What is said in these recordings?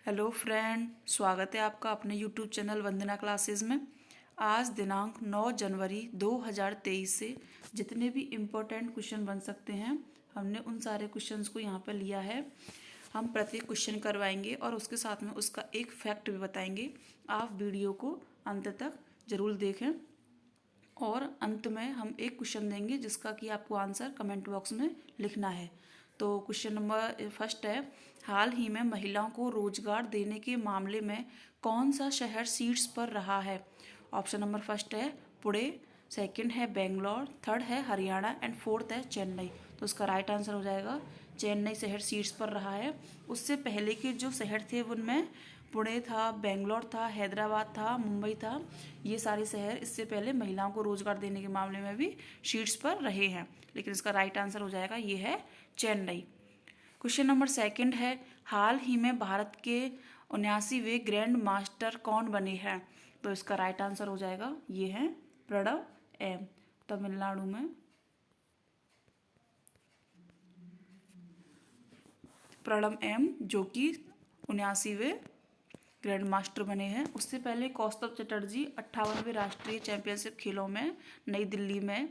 Hello friend, स्वागत है आपका अपने यूट्यूब चैनल वंदना क्लासेस में। आज दिनांक 9 जनवरी 2023 से जितने भी इम्पोर्टेंट क्वेश्चन बन सकते हैं हमने उन सारे क्वेश्चंस को यहाँ पर लिया है। हम प्रत्येक क्वेश्चन करवाएंगे और उसके साथ में उसका एक फैक्ट भी बताएंगे। आप वीडियो को अंत तक जरूर देखें और अंत में हम एक क्वेश्चन देंगे जिसका कि आपको आंसर कमेंट बॉक्स में लिखना है। तो क्वेश्चन नंबर फर्स्ट है, हाल ही में महिलाओं को रोजगार देने के मामले में कौन सा शहर शीर्ष पर रहा है। ऑप्शन नंबर फर्स्ट है पुणे, सेकंड है बेंगलोर, थर्ड है हरियाणा एंड फोर्थ है चेन्नई। तो इसका राइट आंसर हो जाएगा चेन्नई शहर शीर्ष पर रहा है। उससे पहले के जो शहर थे उनमें पुणे था, बेंगलोर था, हैदराबाद था, मुंबई था। ये सारे शहर इससे पहले महिलाओं को रोजगार देने के मामले में भी शीर्ष पर रहे हैं, लेकिन इसका राइट आंसर हो जाएगा ये है चेन्नई। क्वेश्चन नंबर सेकंड है, हाल ही में भारत के 79वें ग्रैंड मास्टर कौन बने हैं। तो इसका राइट आंसर हो जाएगा ये है प्रणव एम, तमिलनाडु में प्रणव एम जो कि 79वें ग्रैंड मास्टर बने हैं। उससे पहले कौस्तुभ चटर्जी 58वें राष्ट्रीय चैंपियनशिप खेलों में नई दिल्ली में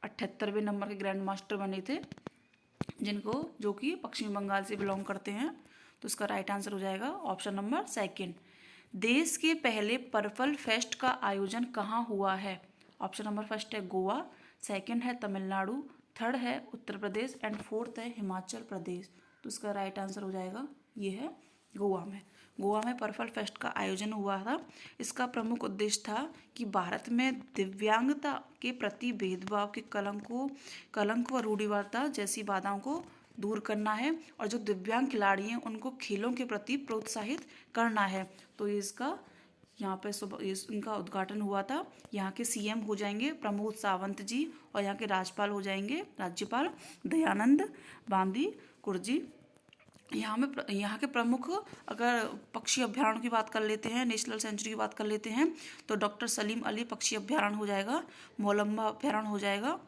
78वें नंबर के ग्रैंड मास्टर बने थे, जिनको जो कि पश्चिम बंगाल से बिलोंग करते हैं। तो इसका राइट आंसर हो जाएगा ऑप्शन नंबर सेकंड। देश के पहले पर्पल फेस्ट का आयोजन कहाँ हुआ है। ऑप्शन नंबर फर्स्ट है गोवा, सेकंड है तमिलनाडु, थर्ड है उत्तर प्रदेश एंड फोर्थ है हिमाचल प्रदेश। तो इसका राइट आंसर हो जाएगा ये है गोवा में। गोवा में पर्पल फेस्ट का आयोजन हुआ था। इसका प्रमुख उद्देश्य था कि भारत में दिव्यांगता के प्रति भेदभाव के कलंक व रूढ़िवादिता जैसी बाधाओं को दूर करना है और जो दिव्यांग खिलाड़ी हैं उनको खेलों के प्रति प्रोत्साहित करना है। तो इसका यहाँ पे इनका उद्घाटन हुआ था। यहाँ के सीएम हो जाएंगे प्रमोद सावंत जी और यहाँ के राज्यपाल दयानंद बांदीकुर जी। यहाँ के प्रमुख अगर पक्षी अभ्यारण्य की बात कर लेते हैं, नेशनल सेंचुरी की बात कर लेते हैं, तो डॉक्टर सलीम अली पक्षी अभ्यारण्य हो जाएगा, मोलम्बा अभ्यारण्य हो जाएगा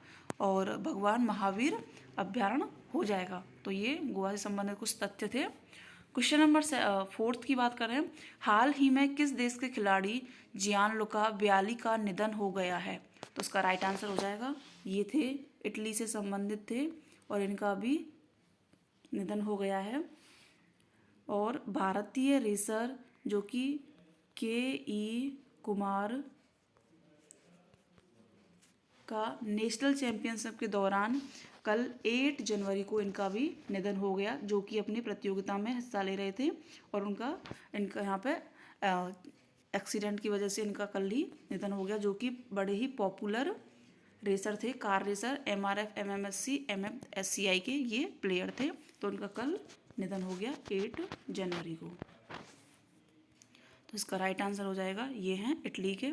और भगवान महावीर अभ्यारण्य हो जाएगा। तो ये गोवा से संबंधित कुछ तथ्य थे। क्वेश्चन नंबर फोर्थ की बात करें, हाल ही में किस देश के खिलाड़ी जियानलुका वियाली का निधन हो गया है। तो उसका राइट आंसर हो जाएगा ये थे इटली से संबंधित थे और इनका भी निधन हो गया है। और भारतीय रेसर जो कि के.ई. कुमार का नेशनल चैंपियनशिप के दौरान कल 8 जनवरी को इनका भी निधन हो गया, जो कि अपनी प्रतियोगिता में हिस्सा ले रहे थे और इनका यहाँ पे एक्सीडेंट की वजह से इनका कल ही निधन हो गया, जो कि बड़े ही पॉपुलर रेसर थे, car racer, MRF, MMSC, MMSCI के ये प्लेयर थे। तो उनका कल निधन हो गया 8 जनवरी को। तो इसका राइट आंसर हो जाएगा ये हैं इटली के।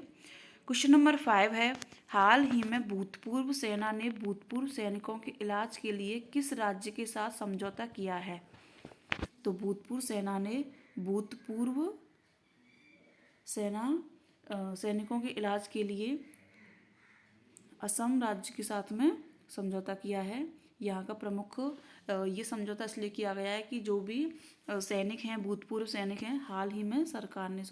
क्वेश्चन नंबर 5 है, हाल ही में भूतपूर्व सेना ने भूतपूर्व सैनिकों के इलाज के लिए किस राज्य के साथ समझौता किया है। तो भूतपूर्व सेना ने भूतपूर्व सैनिकों के इलाज के लिए असम राज्य के साथ में समझौता किया है। यहाँ का प्रमुख ये समझौता इसलिए किया गया है कि जो भी सैनिक हैं, भूतपूर्व सैनिक हैं, हाल ही में सरकार ने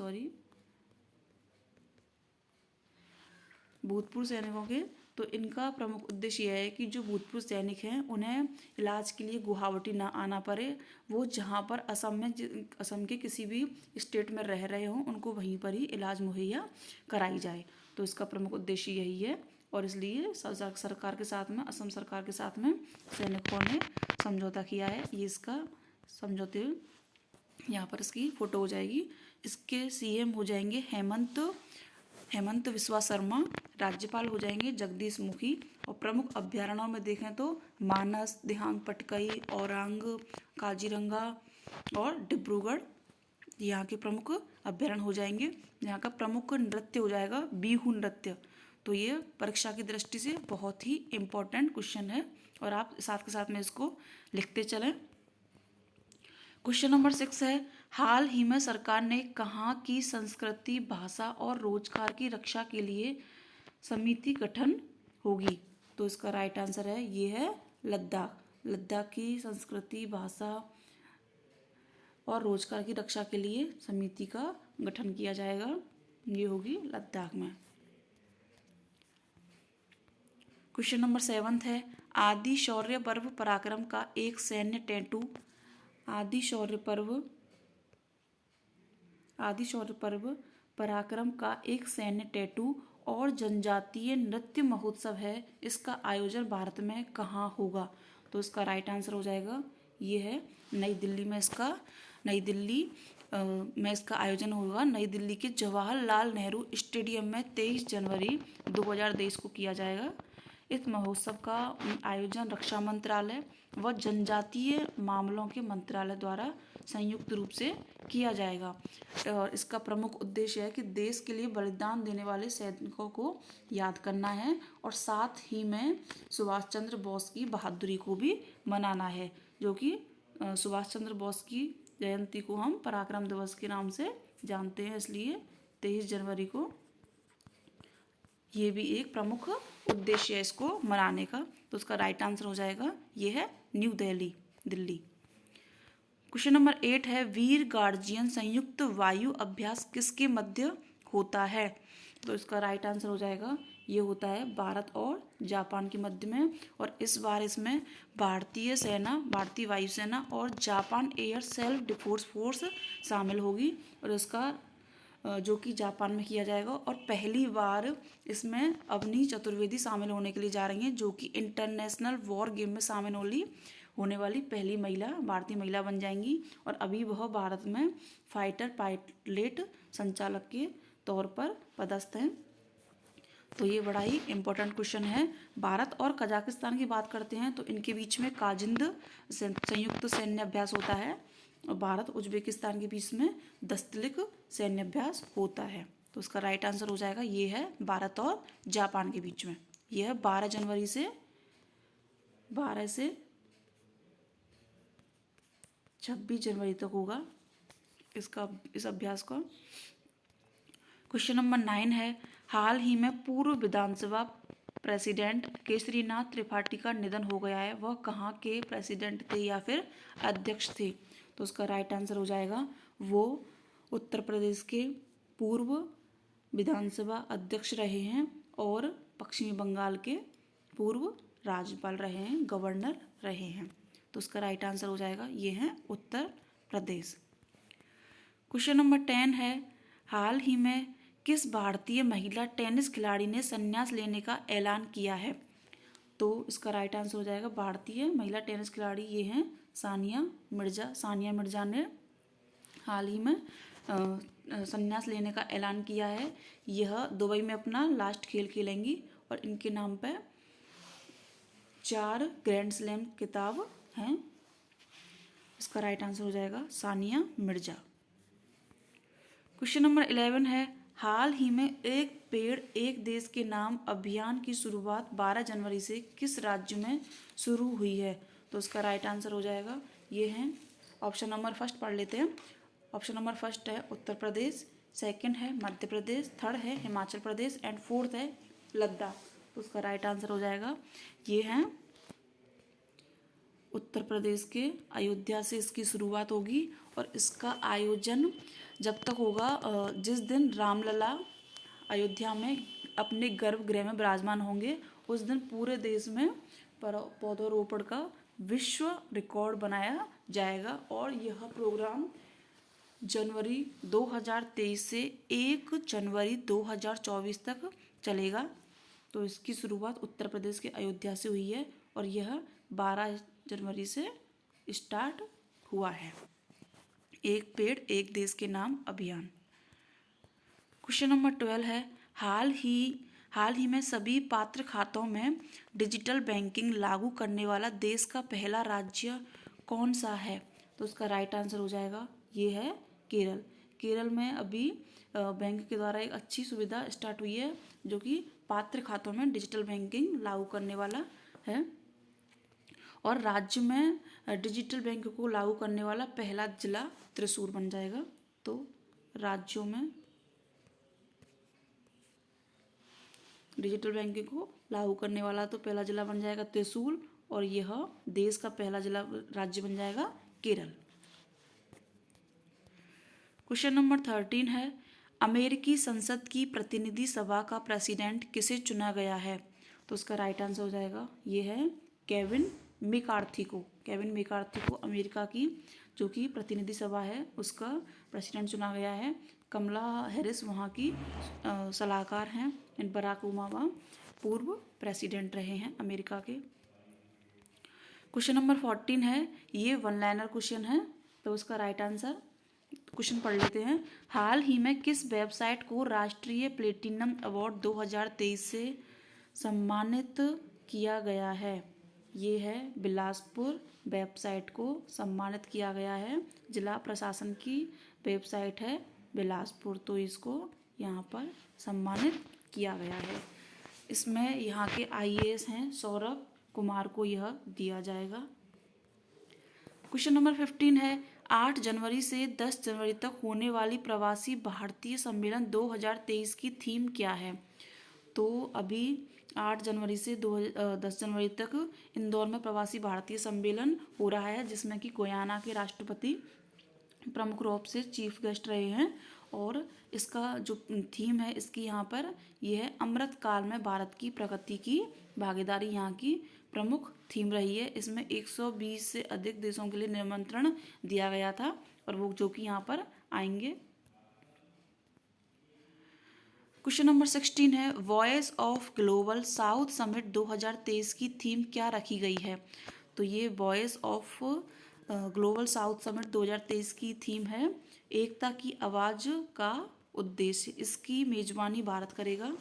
भूतपूर्व सैनिकों के, तो इनका प्रमुख उद्देश्य यह है कि जो भूतपूर्व सैनिक हैं उन्हें इलाज के लिए गुवाहाटी ना आना पड़े। वो जहाँ पर असम के किसी भी स्टेट में रह रहे हों उनको वहीं पर ही इलाज मुहैया कराई जाए। तो इसका प्रमुख उद्देश्य यही है और इसलिए सरकार के साथ में, असम सरकार के साथ में सैनिकों ने समझौता किया है। ये इसका समझौते यहाँ पर इसकी फोटो हो जाएगी। इसके सीएम हो जाएंगे हेमंत विश्वा शर्मा, राज्यपाल हो जाएंगे जगदीश मुखी और प्रमुख अभ्यारण्यों में देखें तो मानस, दिहांग पटकई, औरांग, काजीरंगा और डिब्रूगढ़ यहाँ के प्रमुख अभ्यारण्य हो जाएंगे। यहाँ का प्रमुख नृत्य हो जाएगा बिहू नृत्य। तो ये परीक्षा की दृष्टि से बहुत ही इम्पोर्टेंट क्वेश्चन है और आप साथ के साथ में इसको लिखते चलें। क्वेश्चन नंबर 6 है, हाल ही में सरकार ने कहाँ की संस्कृति, भाषा और रोजगार की रक्षा के लिए समिति गठन होगी। तो इसका राइट आंसर है ये है लद्दाख की संस्कृति, भाषा और रोजगार की रक्षा के लिए समिति का गठन किया जाएगा। ये होगी लद्दाख में। क्वेश्चन नंबर 7 है, आदि शौर्य पर्व पराक्रम का एक सैन्य टैटू। आदि शौर्य पर्व पराक्रम का एक सैन्य टैटू और जनजातीय नृत्य महोत्सव है। इसका आयोजन भारत में कहाँ होगा? तो इसका राइट आंसर हो जाएगा, ये है नई दिल्ली में। इसका आयोजन होगा नई दिल्ली के जवाहरलाल नेहरू स्टेडियम में 23 जनवरी 2023 को किया जाएगा। इस महोत्सव का आयोजन रक्षा मंत्रालय व जनजातीय मामलों के मंत्रालय द्वारा संयुक्त रूप से किया जाएगा। और इसका प्रमुख उद्देश्य है कि देश के लिए बलिदान देने वाले सैनिकों को याद करना है और साथ ही में सुभाष चंद्र बोस की बहादुरी को भी मनाना है, जो कि सुभाष चंद्र बोस की जयंती को हम पराक्रम दिवस के नाम से जानते हैं, इसलिए 23 जनवरी को ये भी एक प्रमुख उद्देश्य है इसको मनाने का। तो उसका राइट आंसर हो जाएगा, ये है न्यू दिल्ली। क्वेश्चन नंबर 8 है, वीर गार्जियन संयुक्त वायु अभ्यास किसके मध्य होता है? तो इसका राइट आंसर हो जाएगा, ये होता है भारत और जापान के मध्य में। और इस बार इसमें भारतीय वायुसेना और Japan air self defence force शामिल होगी, और इसका जो कि जापान में किया जाएगा। और पहली बार इसमें अवनी चतुर्वेदी शामिल होने के लिए जा रही हैं, जो कि इंटरनेशनल वॉर गेम में शामिल होने वाली पहली भारतीय महिला बन जाएंगी। और अभी वह भारत में फाइटर पायलट संचालक के तौर पर पदस्थ हैं। तो ये बड़ा ही इम्पोर्टेंट क्वेश्चन है। भारत और कजाकिस्तान की बात करते हैं तो इनके बीच में काजिंद संयुक्त सैन्य अभ्यास होता है, और भारत उज्बेकिस्तान के बीच में दस्तलिक सैन्य अभ्यास होता है। तो उसका राइट आंसर हो जाएगा, ये है भारत और जापान के बीच में। यह 12 जनवरी से 26 जनवरी तक होगा इस अभ्यास का। क्वेश्चन नंबर 9 है, हाल ही में पूर्व विधानसभा प्रेसिडेंट केसरीनाथ त्रिपाठी का निधन हो गया है, वह कहाँ के प्रेसिडेंट थे या फिर अध्यक्ष थे? तो उसका राइट आंसर हो जाएगा, वो उत्तर प्रदेश के पूर्व विधानसभा अध्यक्ष रहे हैं और पश्चिमी बंगाल के पूर्व राज्यपाल रहे हैं, गवर्नर रहे हैं। तो उसका राइट आंसर हो जाएगा, ये है उत्तर प्रदेश। क्वेश्चन नंबर 10 है, हाल ही में किस भारतीय महिला टेनिस खिलाड़ी ने संन्यास लेने का ऐलान किया है? तो इसका राइट आंसर हो जाएगा, भारतीय महिला टेनिस खिलाड़ी ये हैं सानिया मिर्जा ने हाल ही में संन्यास लेने का ऐलान किया है। यह दुबई में अपना लास्ट खेल खेलेंगी और इनके नाम पर 4 ग्रैंड स्लैम खिताब हैं। इसका राइट आंसर हो जाएगा सानिया मिर्जा। क्वेश्चन नंबर 11 है, हाल ही में एक पेड़ एक देश के नाम अभियान की शुरुआत 12 जनवरी से किस राज्य में शुरू हुई है? तो उसका राइट आंसर हो जाएगा, ये है ऑप्शन नंबर फर्स्ट पढ़ लेते हैं। ऑप्शन नंबर फर्स्ट है उत्तर प्रदेश, सेकंड है मध्य प्रदेश, थर्ड है हिमाचल प्रदेश एंड फोर्थ है लद्दाख। तो उसका राइट आंसर हो जाएगा, ये है उत्तर प्रदेश के अयोध्या से इसकी शुरुआत होगी। और इसका आयोजन जब तक होगा जिस दिन रामलला अयोध्या में अपने गर्भगृह में विराजमान होंगे, उस दिन पूरे देश में पौधारोपण का विश्व रिकॉर्ड बनाया जाएगा। और यह प्रोग्राम जनवरी 2023 से 1 जनवरी 2024 तक चलेगा। तो इसकी शुरुआत उत्तर प्रदेश के अयोध्या से हुई है और यह 12 जनवरी से स्टार्ट हुआ है। एक पेड़ एक देश के नाम अभियान। क्वेश्चन नंबर 12 है, हाल ही में सभी पात्र खातों में डिजिटल बैंकिंग लागू करने वाला देश का पहला राज्य कौन सा है? तो उसका राइट आंसर हो जाएगा, ये है केरल। केरल में अभी बैंक के द्वारा एक अच्छी सुविधा स्टार्ट हुई है, जो कि पात्र खातों में डिजिटल बैंकिंग लागू करने वाला है। और राज्य में डिजिटल बैंक को लागू करने वाला पहला जिला त्रिशूर बन जाएगा। तो राज्यों में डिजिटल बैंकिंग को लागू करने वाला तो पहला जिला बन जाएगा त्रिशूर, और यह देश का पहला राज्य बन जाएगा केरल। क्वेश्चन नंबर 13 है, अमेरिकी संसद की प्रतिनिधि सभा का प्रेसिडेंट किसे चुना गया है? तो उसका राइट आंसर हो जाएगा, ये है केविन मैकार्थी को। केविन मैकार्थी को अमेरिका की जो कि प्रतिनिधि सभा है उसका प्रेसिडेंट चुना गया है। कमला हैरिस वहाँ की सलाहकार हैं। एंड बराक ओबामा पूर्व प्रेसिडेंट रहे हैं अमेरिका के। क्वेश्चन नंबर 14 है, ये वन लाइनर क्वेश्चन है, तो उसका राइट आंसर क्वेश्चन पढ़ लेते हैं। हाल ही में किस वेबसाइट को राष्ट्रीय प्लेटिनम अवार्ड 2023 से सम्मानित किया गया है? ये है बिलासपुर वेबसाइट को सम्मानित किया गया है। जिला प्रशासन की वेबसाइट है बिलासपुर, तो इसको यहाँ पर सम्मानित किया गया है। इसमें यहाँ के IAS हैं सौरभ कुमार को यह दिया जाएगा। क्वेश्चन नंबर 15 है, 8 जनवरी से 10 जनवरी तक होने वाली प्रवासी भारतीय सम्मेलन 2023 की थीम क्या है? तो अभी 8 जनवरी से 10 जनवरी तक इंदौर में प्रवासी भारतीय सम्मेलन हो रहा है, जिसमें कि गुयाना के राष्ट्रपति प्रमुख रूप से चीफ गेस्ट रहे हैं। और इसका जो थीम है इसकी यहाँ पर यह है, अमृत काल में भारत की प्रगति की भागीदारी यहाँ की प्रमुख थीम रही है। इसमें 120 से अधिक देशों के लिए निमंत्रण दिया गया था और वो जो कि यहाँ पर आएंगे। क्वेश्चन नंबर 16 है, voice of global south summit 2023 की थीम क्या रखी गई है? तो ये voice of global south summit 2023 की थीम है एकता की आवाज़ का उद्देश्य। इसकी मेजबानी भारत करेगा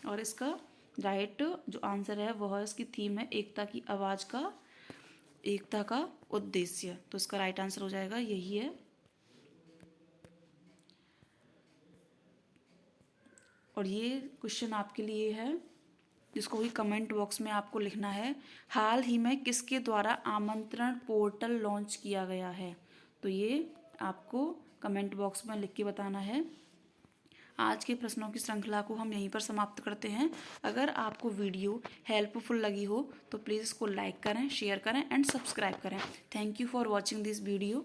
और इसका राइट जो आंसर है वह इसकी थीम है एकता की आवाज़ का, एकता का उद्देश्य। तो इसका राइट आंसर हो जाएगा यही है। और ये क्वेश्चन आपके लिए है जिसको भी कमेंट बॉक्स में आपको लिखना है, हाल ही में किसके द्वारा आमंत्रण पोर्टल लॉन्च किया गया है? तो ये आपको कमेंट बॉक्स में लिख के बताना है। आज के प्रश्नों की श्रृंखला को हम यहीं पर समाप्त करते हैं। अगर आपको वीडियो हेल्पफुल लगी हो तो प्लीज़ इसको लाइक करें, शेयर करें एंड सब्सक्राइब करें। Thank you for watching this video.